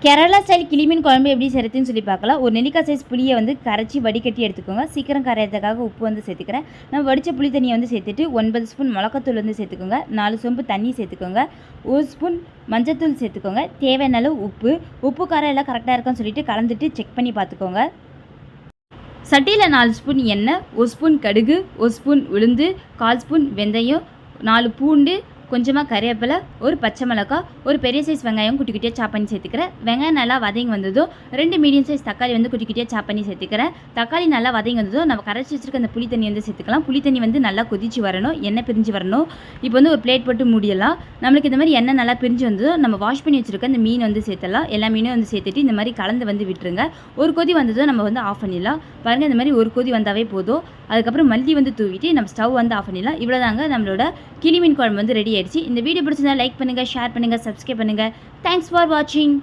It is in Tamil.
கேரளா ஸ்டைல் கிளிமீன் குழம்பு எப்படி செய்கிறதுன்னு சொல்லி பார்க்கலாம். ஒரு நெல்லிக்காய் சைஸ் புளியை வந்து கரைச்சி வடிகட்டி எடுத்துக்கோங்க. சீக்கிரம் கரையிறதுக்காக உப்பு வந்து சேர்த்துக்கிறேன். நம்ம வடித்த புளி தண்ணியை வந்து சேர்த்துட்டு 9 ஸ்பூன் மிளகாத்தூள் வந்து சேர்த்துக்கோங்க. 4 சொம்பு தண்ணி சேர்த்துக்கோங்க. 1 ஸ்பூன் மஞ்சத்தூள் சேர்த்துக்கோங்க. தேவையான அளவு உப்பு காரம் எல்லாம் கரெக்டாக இருக்கான்னு சொல்லிட்டு கலந்துட்டு செக் பண்ணி பார்த்துக்கோங்க. சட்டியில் 4 ஸ்பூன் எண்ணெய், 1 ஸ்பூன் கடுகு, 1 ஸ்பூன் உளுந்து, 1/4 ஸ்பூன் வெந்தயம், 4 பூண்டு, கொஞ்சமாக கறிவேப்பிலை, ஒரு பச்சை மிளகாய், ஒரு பெரிய சைஸ் வெங்காயம் குட்டி குட்டியாக சாப் பண்ணி சேர்த்துக்கிறேன். வெங்காயம் நல்லா வதங்கி வந்ததும் 2 மீடியம் சைஸ் தக்காளி வந்து குட்டி குட்டியாக சாப் பண்ணி சேர்த்துக்கிறேன். தக்காளி நல்லா வதங்கி வந்ததும் நம்ம கரைச்சி வச்சுருக்க அந்த புளி தண்ணி வந்து சேர்த்துக்கலாம். புளி தண்ணி வந்து நல்லா கொதிச்சு வரணும், எண்ணெய் பிரிஞ்சு வரணும். இப்போ வந்து ஒரு பிளேட் போட்டு மூடிடலாம். நம்மளுக்கு இந்த மாதிரி எண்ணெய் நல்லா பிரிஞ்சு வந்ததும் நம்ம வாஷ் பண்ணி வச்சுருக்க இந்த மீன் வந்து சேர்த்துடலாம். எல்லா மீனும் வந்து சேர்த்துட்டு இந்த மாதிரி கலந்து வந்து விட்டுருங்க. ஒரு கொதி வந்ததும் நம்ம வந்து ஆஃப் பண்ணிடலாம். பாருங்கள், இந்த மாதிரி ஒரு கொதி வந்தாவே போதும். அதுக்கப்புறம் மல்லி வந்து தூவிட்டு நம்ம ஸ்டவ் வந்து ஆஃப் பண்ணிடலாம். இவ்வளோதாங்க நம்மளோட கிளிமீன் குழம்பு வந்து ரெடி ஆயிடுச்சு. இந்த வீடியோ பிடிச்சிருந்தா லைக் பண்ணுங்கள், ஷேர் பண்ணுங்கள், சப்ஸ்கிரைப் பண்ணுங்கள். தேங்க்ஸ் ஃபார் வாட்சிங்.